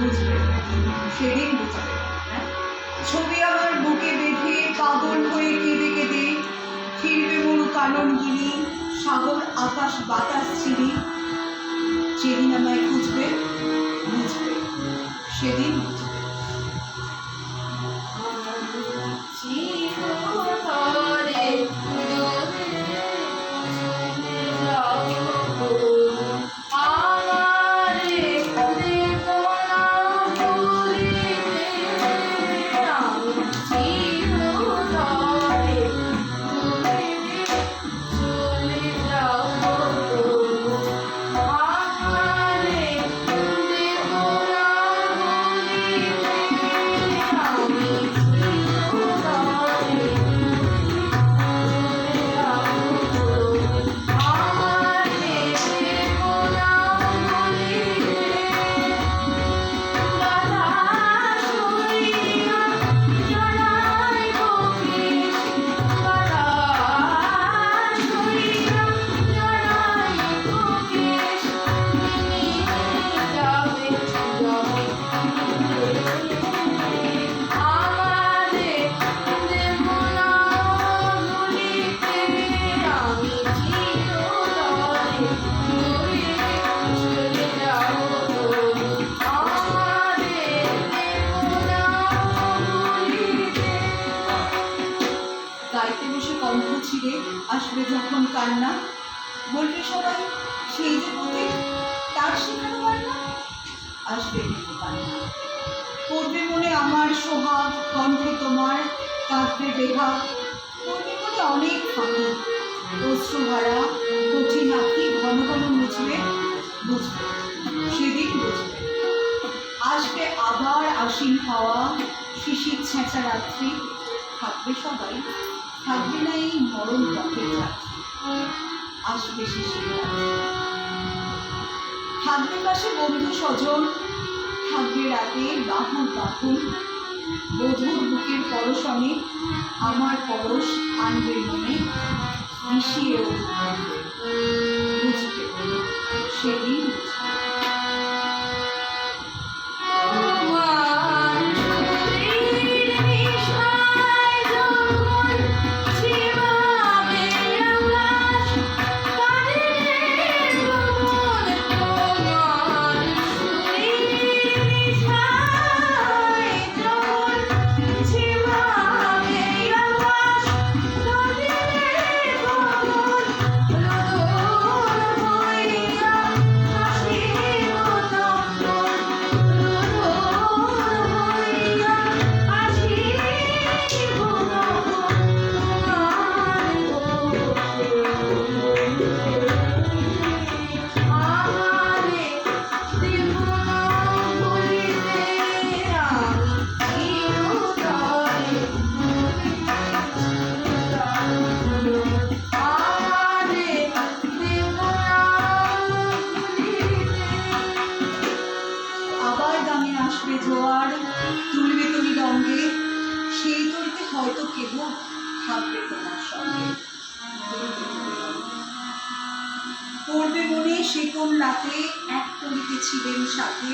বুঝবে, সেদিন বুঝবে। ছবি আমার বুকে বেঁধে পাগল হয়ে কেঁদে কেঁদে ফিরবে মরু কাননগিরি, সাগর আকাশ বাতাস চিরি। যেদিন আমায় খুঁজবে বুঝবে, সেদিন বুঝবে। গাইতে বসে কণ্ঠ ছিঁড়ে আসবে যখন কান্না, বলবে সবাই সেই যে পথে তার শেখানো কান্না। আসবে কিন্তু কান্না, পড়বে মনে আমার সোহাগ, কণ্ঠে তোমার কাঁদবে বেহাগ। পড়বে মনে অনেক ফাঁকি, অশ্রুহারা কঠিন আঁখি ঘন ঘন মুছবে, বুঝবে, সেদিন বুঝবে। আসবে আবার আশ্বিন হাওয়া, শিশির ছেঁচা রাত্রি। থাকবে সবাই, থাকবে না এই মরণ পথের যাত্রী। আসবে শিশির রাত্রি, থাকবে পাশে বন্ধু স্বজন, থাকবে রাতে বাহুর বাঁধন। বধুর বুকের পরশনে আমার পরশ আনবে মনে, মিশিয়ে উঠবে, বুঝবে, সেদিন বুঝবে। আসবে জোয়ার, তুলবে তুমি রঙে, সেই তরিতে হয়তো কেহ থাকবে তোমার সঙ্গে। পড়বে মনে সে কোন রাতে এক তরিতে ছিলেন সাথে,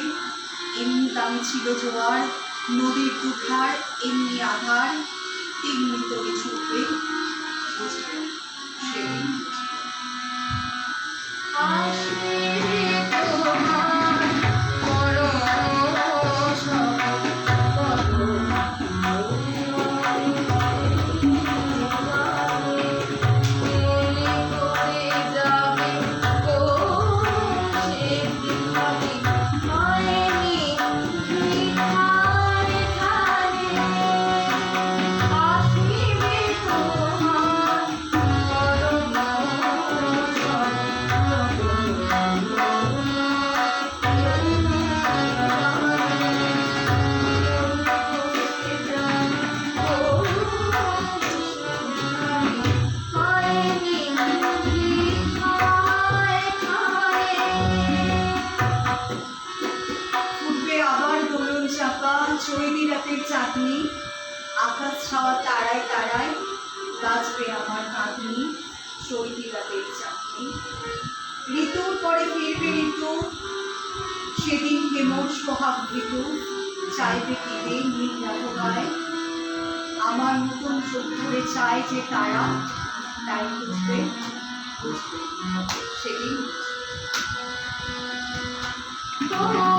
এমনি দামি ছিল জোয়ার, নদীর দুধার এমনি আধার, তেমনি তরি ছুটবে, বুঝবে, সেদিন চৈতি রাতের চাঁদনি, আকাশ ছাওয়া তারায় তারায় বাজবে আমার কাঁদনি। চৈতি রাতের চাঁদনি, ঋতুর পরে ফিরবে ঋতু, সেদিন হেমর সোহাগ ঋতু। গাইবে কেঁদে নীল রাতগায়, আমার মতন চোখ ধরে চায় যে তারা, তাই বুঝবে বুঝবে সেদিন। তোমার